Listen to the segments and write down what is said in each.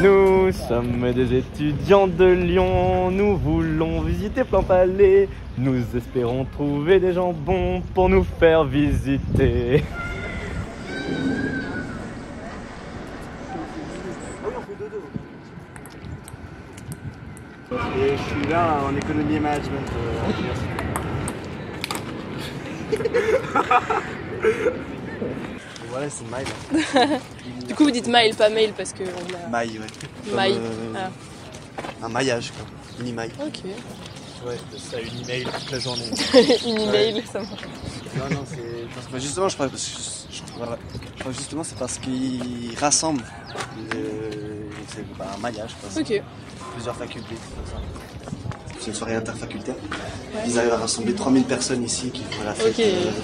Nous sommes des étudiants de Lyon, nous voulons visiter plein palais. Nous espérons trouver des gens bons pour nous faire visiter. Et je suis là en économie et management à l'université. Voilà, c'est Mail. Du coup, vous dites mail, pas mail, parce que on a... Mail, ouais. Mail. Un maillage, quoi. Une email. Ok. Ouais, ça une email toute la journée. Une email, ça marche. Non, c'est parce que justement, je crois justement c'est parce qu'ils rassemblent. C'est un maillage, quoi. Ok. Plusieurs facultés. C'est une soirée interfacultaire. Ouais. Ils arrivent à rassembler 3000 personnes ici qui font la fête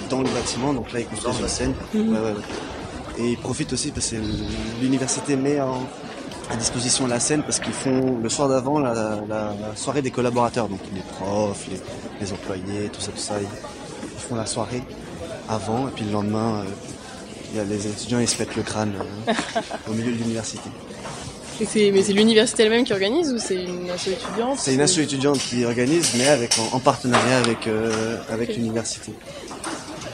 dans le bâtiment. Donc là, ils construisent la scène. Ouais. Et ils profitent aussi parce que l'université met à disposition la scène parce qu'ils font le soir d'avant la soirée des collaborateurs. Donc les profs, les employés, tout ça. Ils font la soirée avant et puis le lendemain, les étudiants ils se pètent le crâne au milieu de l'université. Mais c'est l'université elle-même qui organise ou c'est une asso étudiante? C'est une asso étudiante qui organise, mais en partenariat avec l'université.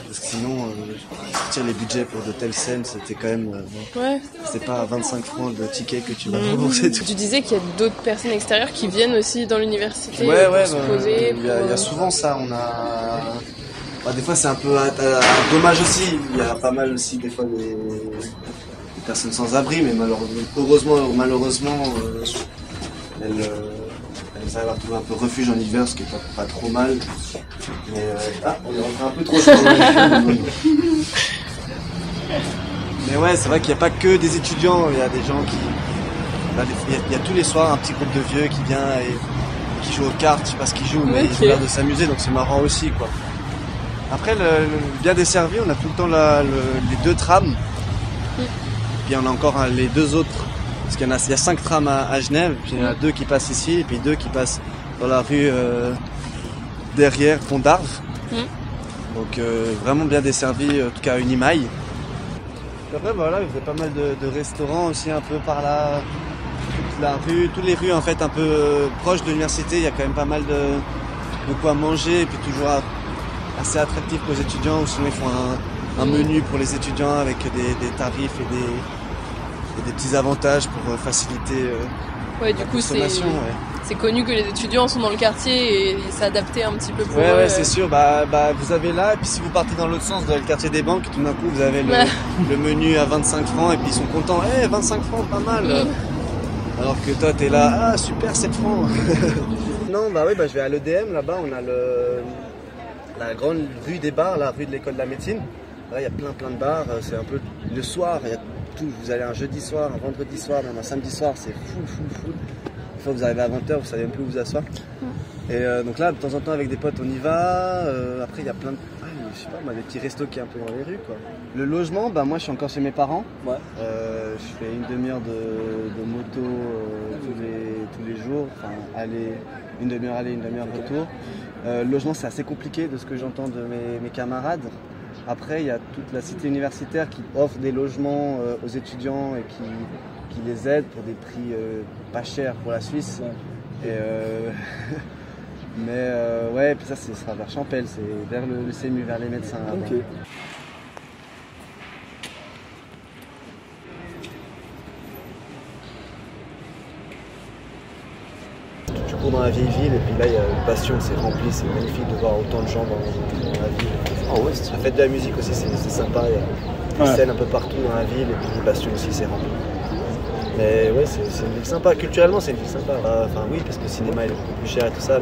Parce que sinon, sortir les budgets pour de telles scènes, c'était quand même... c'est pas 25 francs de ticket que tu vas rembourser. Tu disais qu'il y a d'autres personnes extérieures qui viennent aussi dans l'université pour se poser. Il y a souvent ça, on a... des fois c'est un peu dommage aussi, il y a pas mal aussi des fois des personnes sans abri, mais heureusement ou malheureusement, elles arrivent à trouver un peu refuge en hiver, ce qui est pas trop mal. Mais on est rentré un peu trop chaud. Mais ouais, c'est vrai qu'il n'y a pas que des étudiants, il y a des gens qui... Il y a tous les soirs un petit groupe de vieux qui vient et qui joue aux cartes, je sais pas ce qu'ils jouent, mais ils ont l'air de s'amuser, donc c'est marrant aussi, quoi. Après, bien desservi, on a tout le temps les 2 trams. Puis on a encore les 2 autres, parce qu'il y a 5 trams à Genève, puis il y en a 2 qui passent ici, et puis 2 qui passent dans la rue derrière Pont d'Arves. Donc vraiment bien desservi, en tout cas à Unimail. Après voilà, il y a pas mal de restaurants aussi un peu par là, toute la rue, toutes les rues en fait un peu proches de l'université, il y a quand même pas mal de quoi manger, et puis toujours assez attractif pour les étudiants, ou sinon ils font un menu pour les étudiants avec des tarifs et des petits avantages pour faciliter du coup c'est connu que les étudiants sont dans le quartier et s'adapter un petit peu pour eux. Ouais, c'est sûr. Vous avez là, et puis si vous partez dans l'autre sens, dans le quartier des banques, tout d'un coup vous avez le menu à 25 francs et puis ils sont contents. 25 francs, pas mal. Alors que toi t'es là, super, 7 francs. Non, je vais à l'EDM, là-bas on a la grande rue des bars, la rue de l'école de la médecine. Là, il y a plein de bars, c'est un peu le soir, il y a tout. Vous allez un jeudi soir, un vendredi soir, même un samedi soir, c'est full. Une fois que vous arrivez à 20h, vous savez même plus où vous asseoir. Et donc là, de temps en temps, avec des potes, on y va. Après, il y a plein de... je sais pas, des petits restos qui est un peu dans les rues, quoi. Le logement, moi, je suis encore chez mes parents. Je fais une demi-heure de moto tous les jours. Enfin, une demi-heure aller, une demi-heure retour. Le logement, c'est assez compliqué de ce que j'entends de mes camarades. Après, il y a toute la cité universitaire qui offre des logements aux étudiants et qui les aide pour des prix pas chers pour la Suisse. Et mais puis ça, ce sera vers Champel, c'est vers le CMU, vers les médecins. Okay. Tu cours dans la vieille ville et puis là il y a une passion, c'est rempli, c'est magnifique de voir autant de gens dans la ville. La fête de la musique aussi c'est sympa, il y a des scènes un peu partout dans la ville et puis Bastion aussi c'est rempli. Mais ouais, c'est une ville sympa, culturellement c'est une ville sympa. Enfin oui, parce que le cinéma est beaucoup plus cher et tout ça,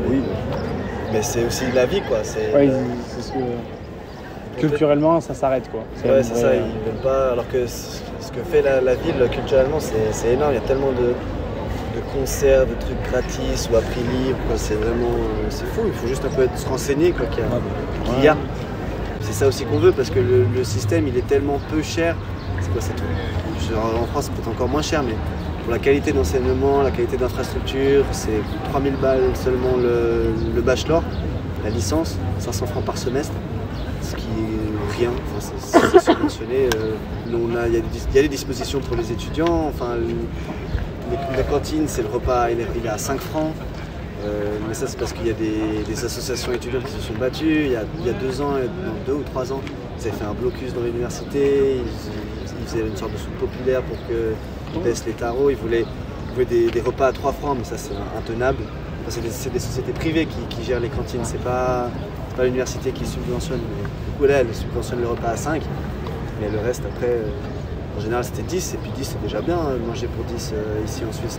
mais c'est aussi la vie quoi. C'est ce que culturellement ça s'arrête quoi. Ouais, c'est ça, ils veulent pas. Alors que ce que fait la ville culturellement c'est énorme, il y a tellement de concerts, de trucs gratis ou à prix libre, c'est vraiment c'est fou, il faut juste un peu se renseigner quoi qu'il y a. C'est ça aussi qu'on veut parce que le système il est tellement peu cher. C'est quoi c'est tout. En France c'est peut-être encore moins cher, mais pour la qualité d'enseignement, la qualité d'infrastructure, c'est 3000 balles seulement le bachelor, la licence, 500 francs par semestre, ce qui est rien, c'est subventionné. Il y a des dispositions pour les étudiants, enfin La cantine, c'est le repas, il est à 5 francs. Mais ça, c'est parce qu'il y a des associations étudiantes qui se sont battues. Il y a 2 ans, non, 2 ou 3 ans, ils avaient fait un blocus dans l'université. Ils faisaient une sorte de soupe populaire pour qu'ils baissent les tarots. Ils voulaient des repas à 3 francs, mais ça, c'est intenable. Enfin, c'est des sociétés privées qui gèrent les cantines. C'est pas l'université qui subventionne. Mais, du coup, là, elle subventionne le repas à 5. Mais le reste, après, en général, c'était 10. Et puis 10, c'est déjà bien de manger pour 10 ici en Suisse.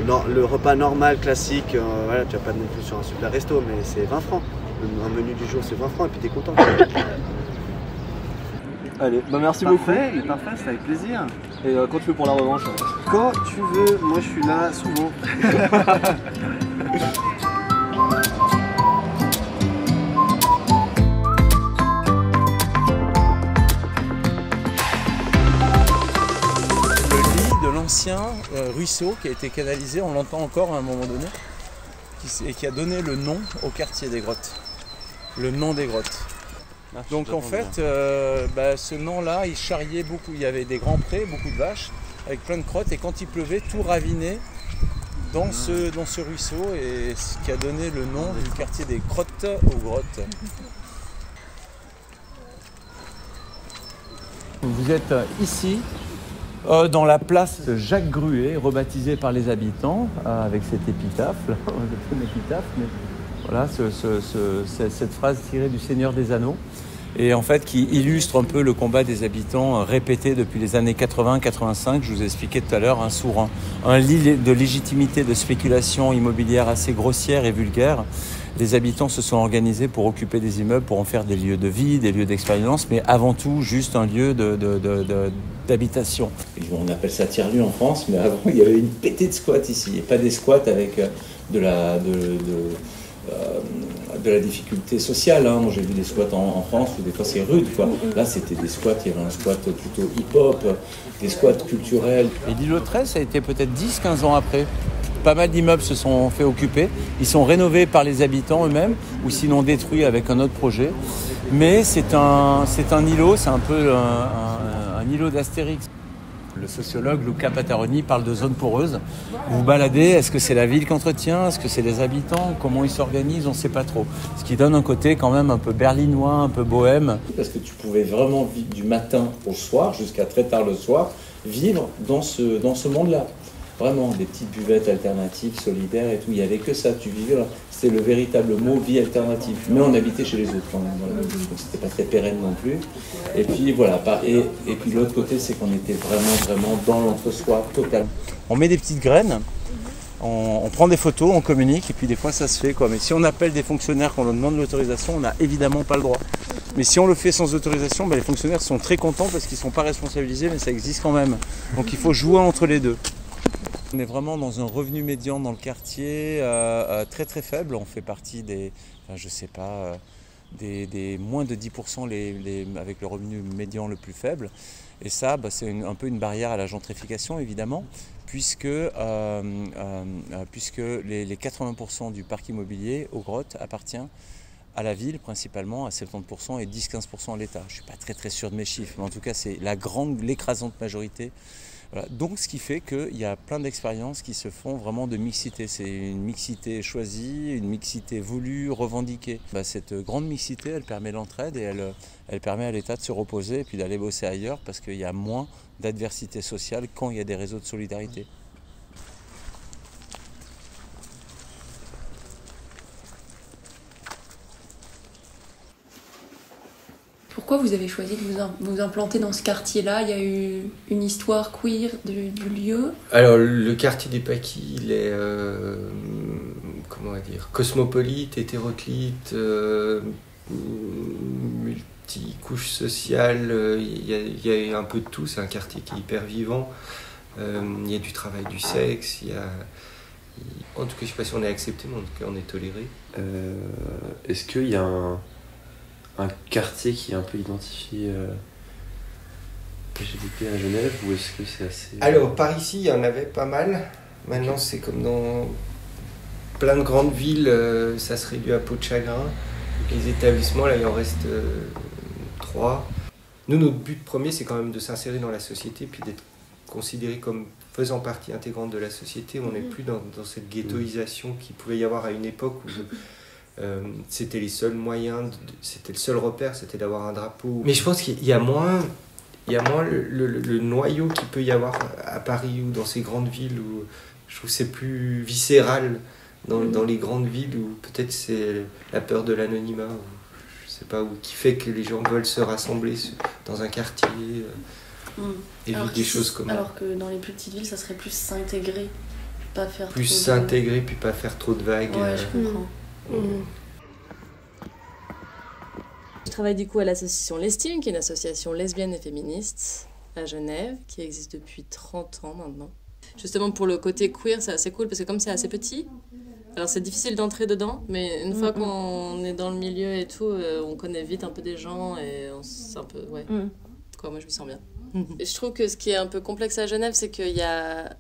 Donc, le repas normal, classique, voilà, tu vas pas non plus sur un super resto, mais c'est 20 francs. Un menu du jour, c'est 20 francs et puis t'es content. Allez, bah merci beaucoup. Parfait, c'est avec plaisir. Et quand tu veux pour la revanche? Quand tu veux, moi je suis là souvent. L'ancien ruisseau qui a été canalisé, on l'entend encore à un moment donné, et qui a donné le nom au quartier des Grottes. Le nom des Grottes. Donc en fait, ce nom-là, il charriait beaucoup. Il y avait des grands prés, beaucoup de vaches, avec plein de crottes, et quand il pleuvait, tout ravinait dans ce ruisseau, et ce qui a donné le nom du quartier des Crottes aux Grottes. Vous êtes ici, dans la place Jacques Gruet, rebaptisée par les habitants, avec cet épitaphe, là, un épitaphe, mais voilà, cette phrase tirée du Seigneur des Anneaux, et en fait qui illustre un peu le combat des habitants répété depuis les années 80-85, je vous ai expliqué tout à l'heure, sur un lit de légitimité de spéculation immobilière assez grossière et vulgaire. Les habitants se sont organisés pour occuper des immeubles, pour en faire des lieux de vie, des lieux d'expérience, mais avant tout juste un lieu d'habitation. On appelle ça tiers-lieu en France, mais avant il y avait une pétée de squats ici, et pas des squats avec de la difficulté sociale. Moi j'ai vu des squats en France où des fois c'est rude, quoi. Là c'était des squats, il y avait un squat plutôt hip-hop, des squats culturels. Et l'îlot 13, ça a été peut-être 10-15 ans après. Pas mal d'immeubles se sont fait occuper, ils sont rénovés par les habitants eux-mêmes, ou sinon détruits avec un autre projet. Mais c'est un îlot, c'est un peu un îlot d'Astérix. Le sociologue Luca Pataroni parle de zone poreuse. Vous vous baladez, est-ce que c'est la ville qui entretient, est-ce que c'est les habitants, comment ils s'organisent, on ne sait pas trop. Ce qui donne un côté quand même un peu berlinois, un peu bohème. Parce que tu pouvais vraiment vivre du matin au soir, jusqu'à très tard le soir, vivre dans ce monde-là. Vraiment, des petites buvettes alternatives, solidaires et tout. Il n'y avait que ça, tu vivais là. C'était le véritable mot vie alternative. Mais on habitait chez les autres quand même. Voilà. Donc c'était pas très pérenne non plus. Et puis voilà. Et puis l'autre côté, c'est qu'on était vraiment dans l'entre-soi total. On met des petites graines, on prend des photos, on communique, et puis des fois ça se fait, quoi. Mais si on appelle des fonctionnaires, qu'on leur demande l'autorisation, on n'a évidemment pas le droit. Mais si on le fait sans autorisation, les fonctionnaires sont très contents parce qu'ils ne sont pas responsabilisés, mais ça existe quand même. Donc il faut jouer entre les deux. On est vraiment dans un revenu médian dans le quartier très très faible. On fait partie des moins de 10% avec le revenu médian le plus faible. Et ça, c'est un peu une barrière à la gentrification évidemment, puisque les 80% du parc immobilier aux Grottes appartient à la ville principalement, à 70% et 10-15% à l'État. Je ne suis pas très sûr de mes chiffres, mais en tout cas c'est l'écrasante majorité. Voilà. Donc ce qui fait qu'il y a plein d'expériences qui se font vraiment de mixité. C'est une mixité choisie, une mixité voulue, revendiquée. Cette grande mixité, elle permet l'entraide et elle permet à l'État de se reposer et puis d'aller bosser ailleurs parce qu'il y a moins d'adversité sociale quand il y a des réseaux de solidarité. Pourquoi vous avez choisi de vous implanter dans ce quartier-là? Il y a eu une histoire queer du lieu? Alors, le quartier des Paquis, il est cosmopolite, hétéroclite, multicouche sociale. Il y a un peu de tout. C'est un quartier qui est hyper vivant. Il y a du travail du sexe. En tout cas, je ne sais pas si on est accepté, mais en tout cas, on est toléré. Est-ce qu'il y a un quartier qui est un peu identifié LGBT à Genève, ou est-ce que c'est assez... Alors, par ici, il y en avait pas mal. Maintenant, c'est comme dans plein de grandes villes, ça se réduit à peau de chagrin. Les établissements, là, il en reste 3. Nous, notre but premier, c'est quand même de s'insérer dans la société, puis d'être considérés comme faisant partie intégrante de la société. On n'est plus dans cette ghettoisation qu'il pouvait y avoir à une époque où c'était les seuls moyens, c'était le seul repère, c'était d'avoir un drapeau. Mais je pense qu'il y a moins le noyau qu'il peut y avoir à Paris ou dans ces grandes villes où je trouve que c'est plus viscéral dans les grandes villes où peut-être c'est la peur de l'anonymat ou je sais pas, ou qui fait que les gens veulent se rassembler dans un quartier et vivre des choses communes. Alors que dans les plus petites villes, ça serait plus s'intégrer, pas faire plus trop s'intégrer puis pas faire trop de vagues. Ouais, je comprends. Je travaille du coup à l'association L'Estime, qui est une association lesbienne et féministe à Genève, qui existe depuis 30 ans maintenant. Justement pour le côté queer, c'est assez cool parce que comme c'est assez petit, alors c'est difficile d'entrer dedans, mais une fois qu'on est dans le milieu et tout, on connaît vite un peu des gens et on c'est un peu quoi, moi je me sens bien. Je trouve que ce qui est un peu complexe à Genève, c'est que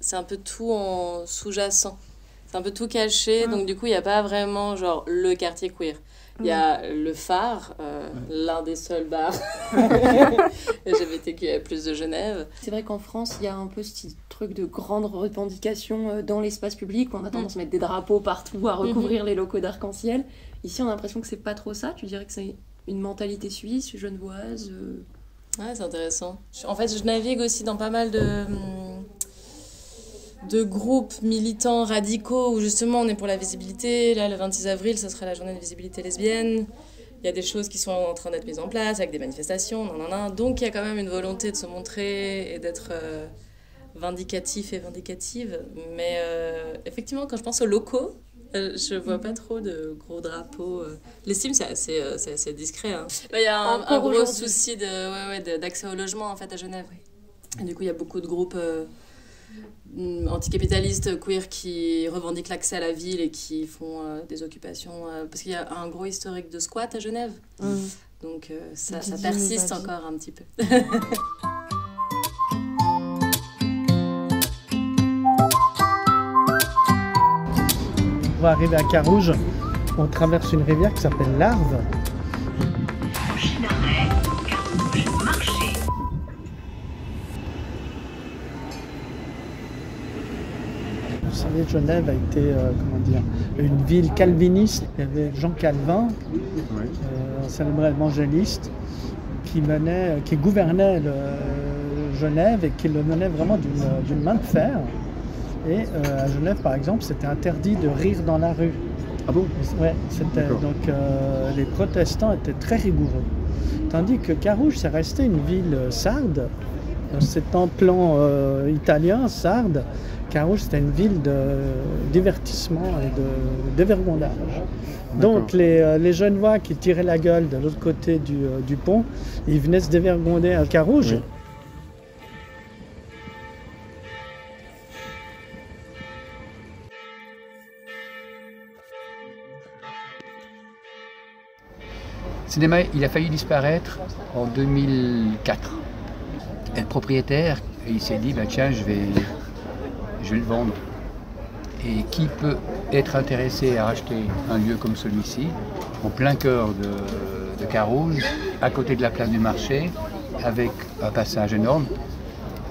c'est un peu tout en sous-jacent. C'est un peu tout caché, donc du coup il n'y a pas vraiment genre le quartier queer. Il y a le phare, l'un des seuls bars LGBTQIA+ de Genève. C'est vrai qu'en France, il y a un peu ce truc de grande revendication dans l'espace public. On a tendance à mettre des drapeaux partout, à recouvrir les locaux d'arc-en-ciel. Ici, on a l'impression que c'est pas trop ça. Tu dirais que c'est une mentalité suisse, genevoise Ouais, c'est intéressant. En fait, je navigue aussi dans pas mal de groupes militants radicaux où justement on est pour la visibilité. Là, le 26 avril, ce sera la journée de visibilité lesbienne. Il y a des choses qui sont en train d'être mises en place avec des manifestations, donc il y a quand même une volonté de se montrer et d'être vindicatif et vindicative. Mais effectivement, quand je pense aux locaux, je vois pas trop de gros drapeaux. L'Estime, c'est assez discret. Hein. Il y a un gros souci d'accès au logement en fait, à Genève. Et du coup, il y a beaucoup de groupes anticapitalistes queer qui revendiquent l'accès à la ville et qui font des occupations parce qu'il y a un gros historique de squat à Genève, donc ça persiste encore un petit peu. On va arriver à Carouge, on traverse une rivière qui s'appelle l'Arve. Vous savez, Genève a été une ville calviniste. Il y avait Jean Calvin, un célèbre évangéliste, qui gouvernait Genève et qui le menait vraiment d'une main de fer. Et à Genève, par exemple, c'était interdit de rire dans la rue. Ah bon? Ouais, donc les protestants étaient très rigoureux. Tandis que Carouge, c'est resté une ville sarde. C'est en plan italien, sarde. Carouge, c'était une ville de divertissement et de dévergondage. Donc les Genevois qui tiraient la gueule de l'autre côté du pont, ils venaient se dévergonder à Carouge. Oui. Le cinéma, il a failli disparaître en 2004. Et le propriétaire, il s'est dit, tiens, je vais le vendre. Et qui peut être intéressé à racheter un lieu comme celui-ci, en plein cœur de Carouge, à côté de la place du marché, avec un passage énorme?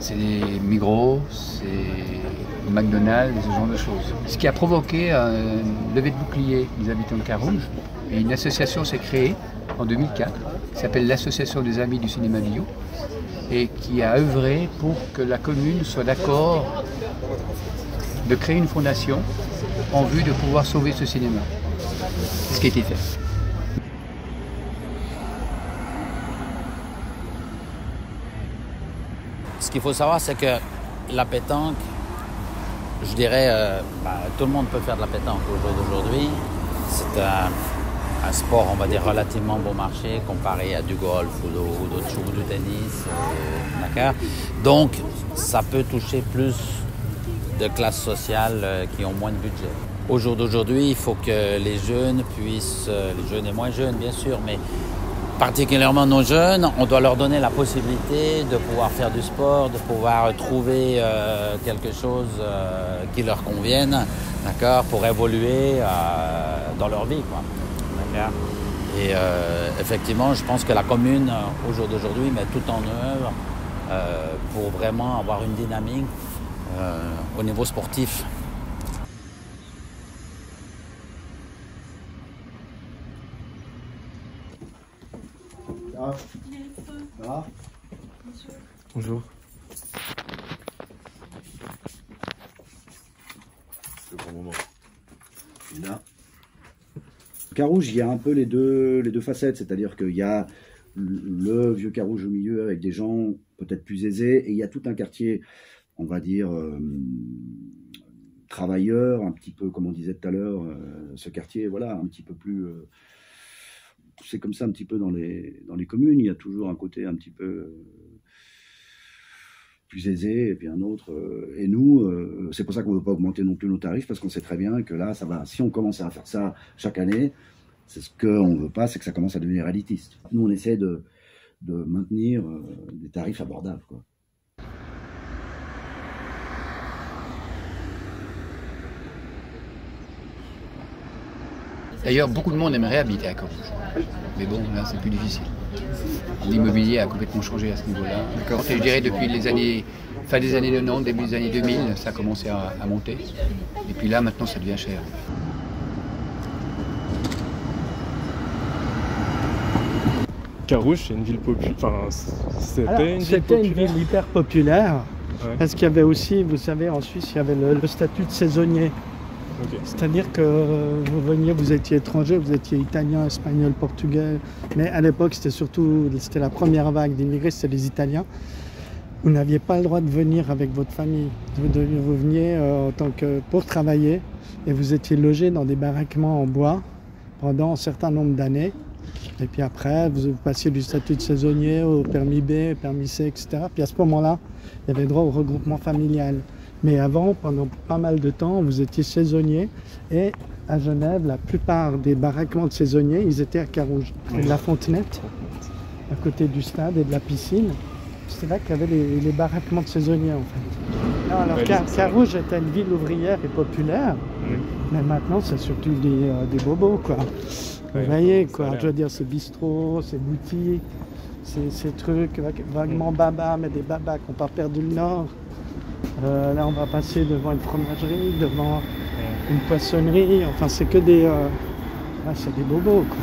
C'est les Migros, c'est McDonald's, ce genre de choses. Ce qui a provoqué un levée de bouclier des habitants de Carouge. Et une association s'est créée en 2004, qui s'appelle l'Association des Amis du Cinéma Bio, et qui a œuvré pour que la commune soit d'accord de créer une fondation en vue de pouvoir sauver ce cinéma. C'est ce qui a été fait. Ce qu'il faut savoir, c'est que la pétanque, je dirais, tout le monde peut faire de la pétanque au jour d'aujourd'hui. C'est un sport, on va dire, relativement bon marché comparé à du golf ou d'autres choses, du tennis. D'accord. Donc, ça peut toucher plus de classes sociales qui ont moins de budget. Au jour d'aujourd'hui, il faut que les jeunes puissent, les jeunes et moins jeunes bien sûr, mais particulièrement nos jeunes, on doit leur donner la possibilité de pouvoir faire du sport, de pouvoir trouver quelque chose qui leur convienne, d'accord, pour évoluer dans leur vie, quoi. D'accord. Et effectivement, je pense que la commune, au jour d'aujourd'hui, met tout en œuvre pour vraiment avoir une dynamique au niveau sportif. Bonjour. C'est le bon moment. Et là. Carouge, il y a un peu les deux facettes, c'est-à-dire qu'il y a le vieux Carouge au milieu avec des gens peut-être plus aisés, et il y a tout un quartier, on va dire, travailleur, un petit peu, comme on disait tout à l'heure, ce quartier, voilà, un petit peu plus... c'est comme ça un petit peu dans les communes, il y a toujours un côté un petit peu plus aisé, et puis un autre. Et nous, c'est pour ça qu'on ne veut pas augmenter non plus nos tarifs, parce qu'on sait très bien que là, ça va. Si on commence à faire ça chaque année, c'est ce qu'on ne veut pas, c'est que ça commence à devenir élitiste. Nous, on essaie de maintenir des tarifs abordables, quoi. D'ailleurs, beaucoup de monde aimerait habiter à Carouge. Mais bon, là, c'est plus difficile. L'immobilier a complètement changé à ce niveau-là. Je dirais depuis les années, fin des années 90, début des années 2000, ça a commencé à monter. Et puis là, maintenant, ça devient cher. Carouge, c'est une ville populaire. Enfin, c'était une ville hyper populaire. Ouais. Parce qu'il y avait aussi, vous savez, en Suisse, il y avait le statut de saisonnier. Okay. C'est-à-dire que vous étiez étranger, vous étiez italien, espagnol, portugais, mais à l'époque c'était la première vague d'immigrés, c'était les Italiens. Vous n'aviez pas le droit de venir avec votre famille. Vous veniez pour travailler et vous étiez logé dans des baraquements en bois pendant un certain nombre d'années. Et puis après, vous passiez du statut de saisonnier au permis B, permis C, etc. Puis à ce moment-là, il y avait droit au regroupement familial. Mais avant, pendant pas mal de temps, vous étiez saisonnier. Et à Genève, la plupart des baraquements de saisonniers, ils étaient à Carouge. Et de la Fontenette, à côté du stade et de la piscine. C'est là qu'il y avait les baraquements de saisonniers, en fait. Alors, Carouge était une ville ouvrière et populaire. Mais maintenant, c'est surtout des bobos, quoi. Vous voyez, quoi. Je veux dire, ces bistrots, ces boutiques, ces trucs vaguement baba, mais des babas qui n'ont pas perdu le nord. Là, on va passer devant une fromagerie, devant une poissonnerie. Enfin, c'est que c'est des bobos, quoi.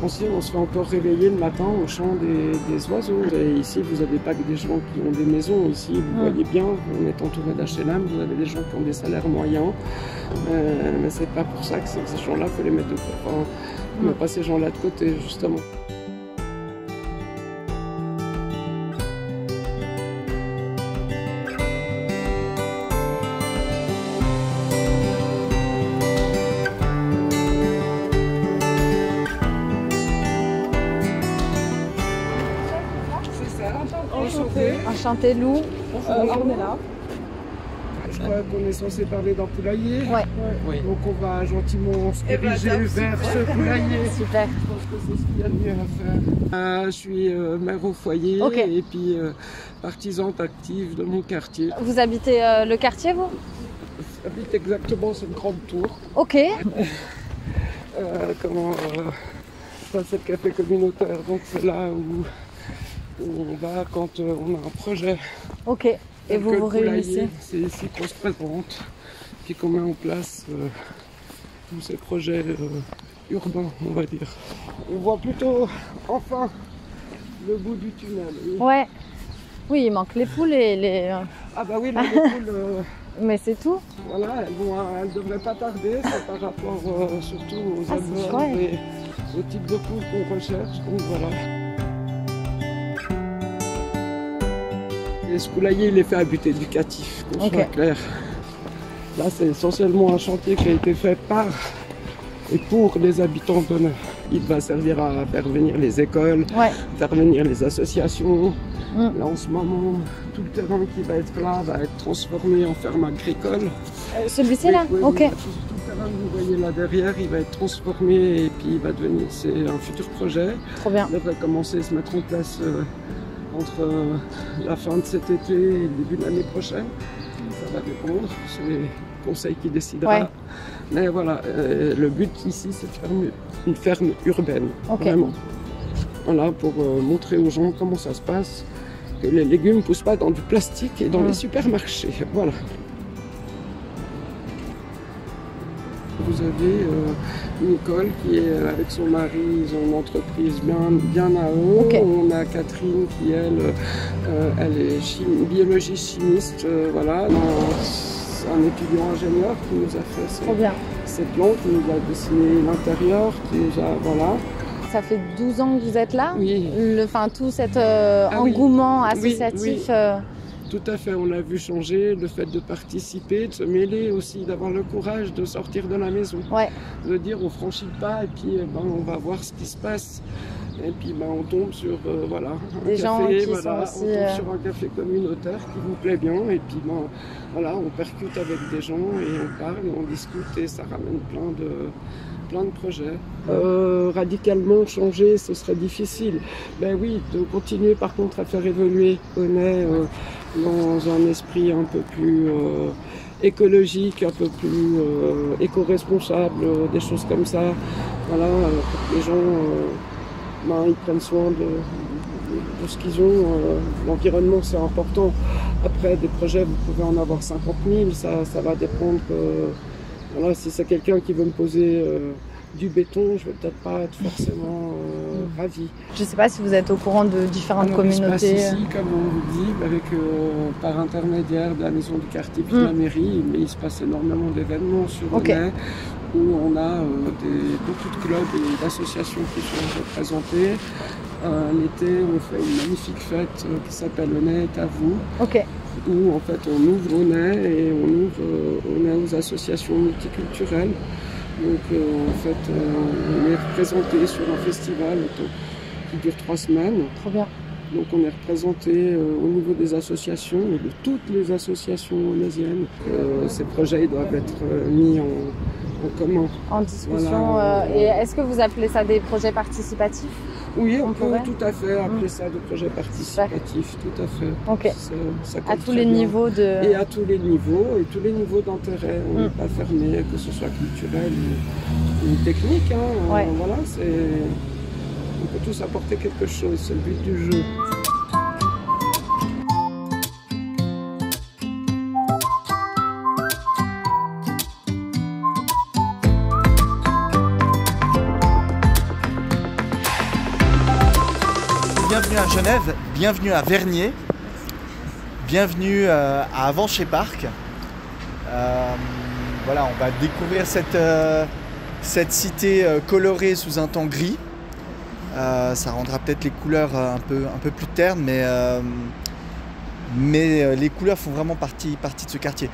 Ici, on se fait encore réveiller le matin au chant des oiseaux. Et ici, vous n'avez pas que des gens qui ont des maisons. Ici, vous voyez bien, on est entouré d'HLM, vous avez des gens qui ont des salaires moyens. Mais c'est pas pour ça que ces gens-là, il faut les mettre de côté. Enfin, on met pas ces gens-là de côté, justement. Enchanté, Lou. Ornella. Je crois qu'on est censé parler d'un poulailler. Ouais. Oui. Donc on va gentiment se diriger vers ce poulailler. Super. Je pense que c'est ce qu'il y a de mieux à faire. Je suis mère au foyer et puis partisane active de mon quartier. Vous habitez le quartier, vous? J'habite exactement cette grande tour. Ok. Ça c'est le café communautaire, donc c'est là où on va quand on a un projet. Ok, et vous vous réunissez? C'est ici qu'on se présente, puis qu'on met en place tous ces projets urbains, on va dire. On voit plutôt, enfin, le bout du tunnel. Oui. Ouais. Oui, il manque les poules et les... Ah bah oui, les poules... Mais c'est tout. Voilà, elles ne devraient pas tarder, c'est par rapport surtout aux éleveurs et au type de poules qu'on recherche, donc voilà. Et ce poulailler, il est fait à but éducatif, qu'on soit clair. Là, c'est essentiellement un chantier qui a été fait par et pour les habitants de Genève. Il va servir à faire venir les écoles, faire venir les associations. Là, en ce moment, tout le terrain qui va être là va être transformé en ferme agricole. Celui-ci là? Oui, Ok. tout le terrain que vous voyez là derrière, il va être transformé et puis il va devenir, c'est un futur projet. Trop bien. Il devrait commencer à se mettre en place entre la fin de cet été et le début de l'année prochaine. Ça va dépendre, c'est le conseil qui décidera. Ouais. Mais voilà, le but ici, c'est de faire une ferme urbaine, Ok. vraiment. Voilà, pour montrer aux gens comment ça se passe, que les légumes ne poussent pas dans du plastique et dans les supermarchés. Voilà. Vous avez Nicole qui est avec son mari, ils ont une entreprise bien à eux. Ok. On a Catherine qui elle est biologiste chimiste, voilà. C'est un étudiant ingénieur qui nous a fait Trop bien. ces plans, qui nous a dessiné l'intérieur, qui nous a, voilà. Ça fait 12 ans que vous êtes là? Oui. Enfin, tout cet oui. engouement Oui, associatif. oui. Tout à fait, on l'a vu changer, le fait de participer, de se mêler aussi, d'avoir le courage de sortir de la maison. Ouais. De dire on franchit le pas et puis on va voir ce qui se passe. Et puis on tombe sur voilà, Des un gens café, qui voilà, sont aussi, on tombe sur un café communautaire qui vous plaît bien et puis voilà, on percute avec des gens et on parle, on discute et ça ramène plein de projets. Radicalement changer, ce serait difficile. Ben oui, de continuer par contre à faire évoluer Honnay dans un esprit un peu plus écologique, un peu plus éco-responsable, des choses comme ça. Voilà, pour que les gens ils prennent soin de ce qu'ils ont. L'environnement, c'est important. Après, des projets, vous pouvez en avoir 50 000, ça va dépendre. Voilà, si c'est quelqu'un qui veut me poser du béton, je vais peut-être pas être forcément ravi. Je ne sais pas si vous êtes au courant de différentes communautés. Il se passe ici, comme on vous dit, avec, par intermédiaire de la maison du quartier puis de la mairie, mais il se passe énormément d'événements sur Honnay, où on a beaucoup de clubs et d'associations qui sont représentés. L'été, on fait une magnifique fête qui s'appelle Honnay est à vous. Où en fait on ouvre Honnay et on ouvre Honnay aux associations multiculturelles. Donc en fait on est représenté sur un festival qui dure 3 semaines. Trop bien. Donc on est représenté au niveau des associations, et de toutes les associations onnaisiennes. Ces projets doivent être mis en commun. En discussion. Voilà. Et est-ce que vous appelez ça des projets participatifs? Oui, on peut tout à fait appeler ça des projets participatifs, tout à fait. Ok. Ça à tous les niveaux de... Et à tous les niveaux, et tous les niveaux d'intérêt. On n'est pas fermé, que ce soit culturel ou technique. Hein. Ouais. Voilà, on peut tous apporter quelque chose, c'est le but du jeu. Bienvenue à Genève, bienvenue à Vernier, bienvenue à Avenches Parc. Voilà, on va découvrir cette cité colorée sous un temps gris. Ça rendra peut-être les couleurs un peu plus ternes, mais les couleurs font vraiment partie de ce quartier.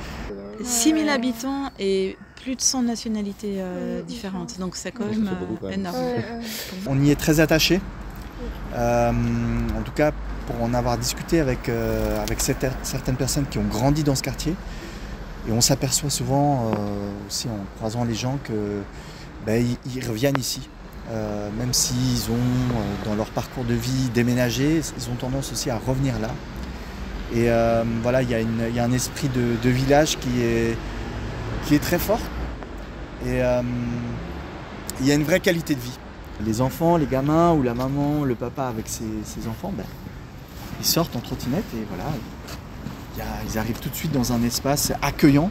6000 habitants et plus de 100 nationalités différentes, donc c'est quand même énorme. On y est très attaché. En tout cas, pour en avoir discuté avec certaines personnes qui ont grandi dans ce quartier, et on s'aperçoit souvent aussi en croisant les gens que ils reviennent ici, même s'ils ont dans leur parcours de vie déménagé, ils ont tendance aussi à revenir là. Et voilà, il y a un esprit de village qui est très fort, et il y a une vraie qualité de vie. Les enfants, les gamins ou la maman, le papa avec ses enfants, ils sortent en trottinette et voilà, ils arrivent tout de suite dans un espace accueillant.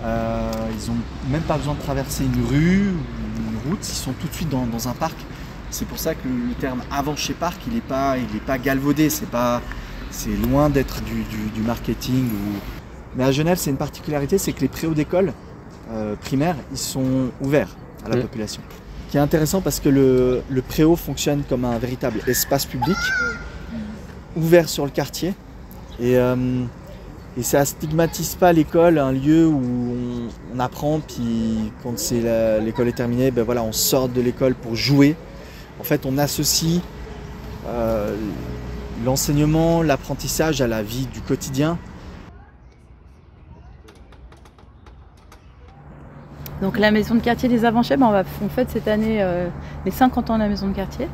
Ils n'ont même pas besoin de traverser une rue ou une route, ils sont tout de suite dans un parc. C'est pour ça que le terme Avenches Parc, il n'est pas galvaudé, c'est loin d'être du marketing. Mais à Genève, c'est une particularité, c'est que les préaux d'école primaires, ils sont ouverts à la population. Ce qui est intéressant parce que le préau fonctionne comme un véritable espace public, ouvert sur le quartier. Et ça ne stigmatise pas l'école, un lieu où on apprend, puis quand l'école est terminée, voilà, on sort de l'école pour jouer. En fait, on associe l'enseignement, l'apprentissage à la vie du quotidien. Donc la maison de quartier des Avanchais, on fête cette année les 50 ans de la maison de quartier.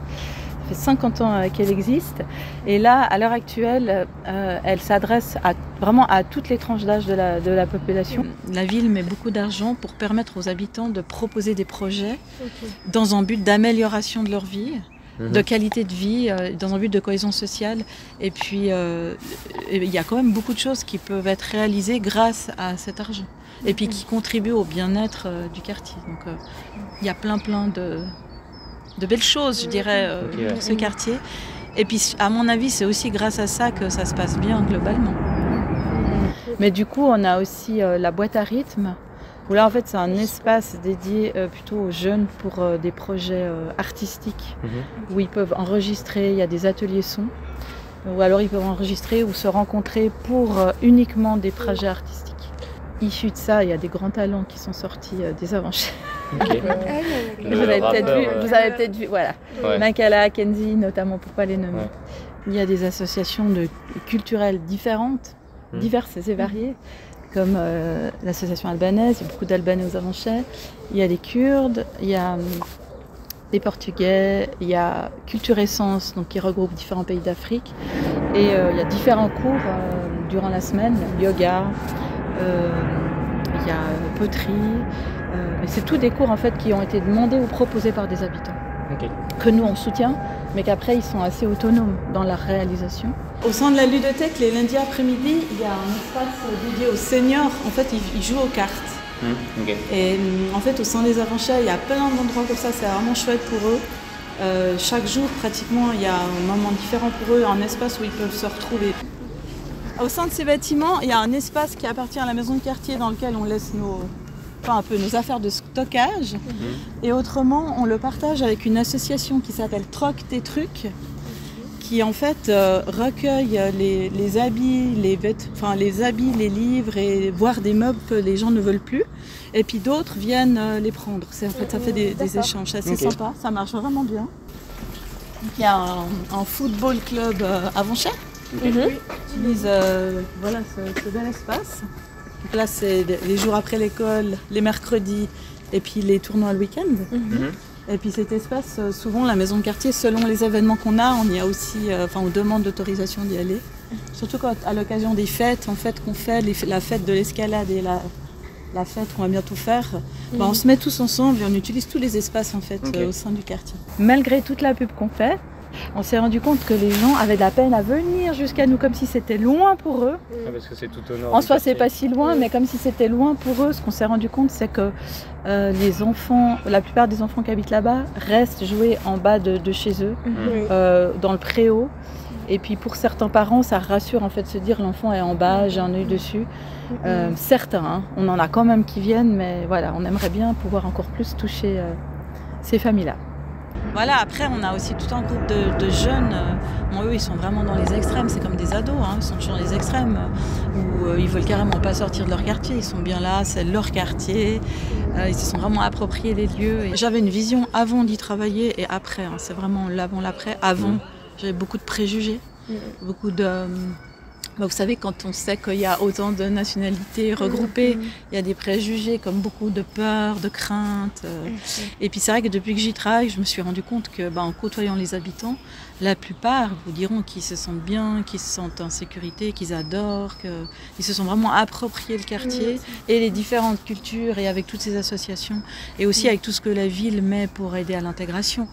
Ça fait 50 ans qu'elle existe. Et là, à l'heure actuelle, elle s'adresse vraiment à toutes les tranches d'âge de la population. La ville met beaucoup d'argent pour permettre aux habitants de proposer des projets dans un but d'amélioration de leur vie, de qualité de vie, dans un but de cohésion sociale. Et puis, il y a quand même beaucoup de choses qui peuvent être réalisées grâce à cet argent. Et puis qui contribuent au bien-être du quartier. Donc, il y a plein de belles choses, je dirais, pour ce quartier. Et puis, à mon avis, c'est aussi grâce à ça que ça se passe bien globalement. Mais du coup, on a aussi la boîte à rythme, où là, en fait, c'est un espace dédié plutôt aux jeunes pour des projets artistiques, où ils peuvent enregistrer, il y a des ateliers son, ou alors ils peuvent enregistrer ou se rencontrer pour uniquement des projets artistiques. Issus de ça, il y a des grands talents qui sont sortis des Avanchais. Okay. Vous avez peut-être vu, voilà. Ouais. Makala, Kenzie, notamment, pour ne pas les nommer. Ouais. Il y a des associations culturelles différentes, diverses et variées, comme l'association albanaise, il y a beaucoup d'Albanais aux Avanchais. Il y a des Kurdes, il y a des Portugais, il y a Culture Essence, donc qui regroupe différents pays d'Afrique. Et il y a différents cours durant la semaine, yoga, il y a poterie. C'est tous des cours en fait qui ont été demandés ou proposés par des habitants, que nous on soutient, mais qu'après ils sont assez autonomes dans la réalisation. Au sein de la ludothèque, les lundis après-midi, il y a un espace dédié aux seniors. En fait, ils jouent aux cartes. Et en fait, au sein des Avanchais, il y a plein d'endroits comme ça, c'est vraiment chouette pour eux. Chaque jour, pratiquement, il y a un moment différent pour eux, un espace où ils peuvent se retrouver. Au sein de ces bâtiments, il y a un espace qui appartient à la maison de quartier dans lequel on laisse nos affaires de stockage. Et autrement, on le partage avec une association qui s'appelle Troc tes trucs, qui en fait recueille les habits, les livres et voire des meubles que les gens ne veulent plus. Et puis d'autres viennent les prendre. En fait, ça fait des échanges assez sympas, ça marche vraiment bien. Il y a un football club Avanchais qui utilise voilà, ce bel espace. Donc là, c'est les jours après l'école, les mercredis, et puis les tournois le week-end. Et puis cet espace, souvent la maison de quartier, selon les événements qu'on a, on y a aussi, on demande l'autorisation d'y aller. Surtout quand, à l'occasion des fêtes, en fait, qu'on fait la fête de l'escalade et la fête qu'on va bientôt faire, on se met tous ensemble et on utilise tous les espaces en fait au sein du quartier. Malgré toute la pub qu'on fait, on s'est rendu compte que les gens avaient de la peine à venir jusqu'à nous, comme si c'était loin pour eux. Parce que c'est tout au nord. En soi, c'est pas si loin, mais comme si c'était loin pour eux. Ce qu'on s'est rendu compte, c'est que les enfants, la plupart des enfants qui habitent là-bas, restent jouer en bas de chez eux, dans le préau. Et puis pour certains parents, ça rassure en fait de se dire l'enfant est en bas, j'ai un œil dessus. Certains, hein, on en a quand même qui viennent, mais voilà, on aimerait bien pouvoir encore plus toucher ces familles-là. Voilà, après on a aussi tout un groupe de jeunes, eux ils sont vraiment dans les extrêmes, c'est comme des ados, ils sont toujours dans les extrêmes, où ils veulent carrément pas sortir de leur quartier, ils sont bien là, c'est leur quartier, ils se sont vraiment appropriés les lieux. J'avais une vision avant d'y travailler et après, c'est vraiment l'avant, l'après. Avant, j'avais beaucoup de préjugés, beaucoup de... Vous savez, quand on sait qu'il y a autant de nationalités regroupées, il y a des préjugés comme beaucoup de peur, de crainte. Et puis c'est vrai que depuis que j'y travaille, je me suis rendu compte que, en côtoyant les habitants, la plupart vous diront qu'ils se sentent bien, qu'ils se sentent en sécurité, qu'ils adorent, qu'ils se sont vraiment appropriés le quartier et les différentes cultures et avec toutes ces associations et aussi avec tout ce que la ville met pour aider à l'intégration.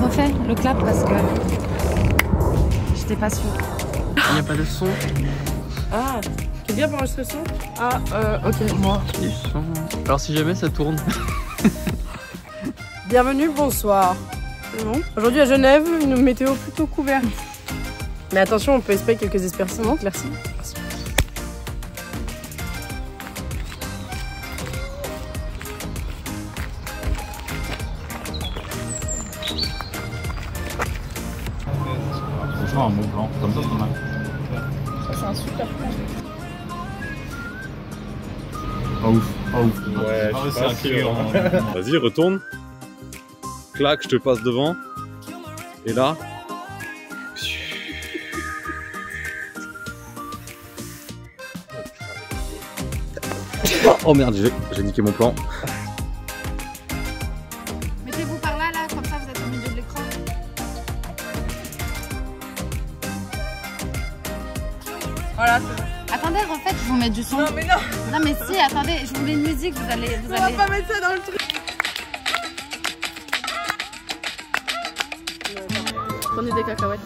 Refais le clap parce que j'étais pas sûre. Il n'y a pas de son. Ah, T'es bien pour enregistrer son? Ah, ok, moi. Alors si jamais ça tourne. Bienvenue, bonsoir. C'est bon. Aujourd'hui à Genève, une météo plutôt couverte. Mais attention, on peut espérer quelques éclaircissements. Merci. Franchement, un bon plan. Comme ça, c'est mal. Ça, c'est un super plan. Pas ouf, pas ouf. Ouais, Ah, je c'est un suis cul, pas hein. sûr. Vas-y, retourne. Clac, je te passe devant. Et là. Oh merde, j'ai niqué mon plan. Mettez-vous par là, comme ça vous êtes au milieu de l'écran. Voilà. Attendez, en fait, je vous mets du son. Non, mais non. Non, mais si, attendez, je vous mets une musique, vous allez. On va pas mettre ça dans le truc. Prenez des cacahuètes.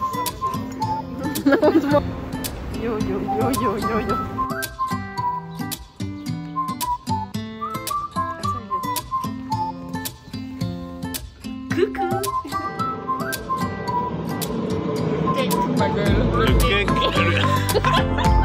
Yo, yo, yo, yo, yo, yo. Coucou. Ma gueule. Le cake.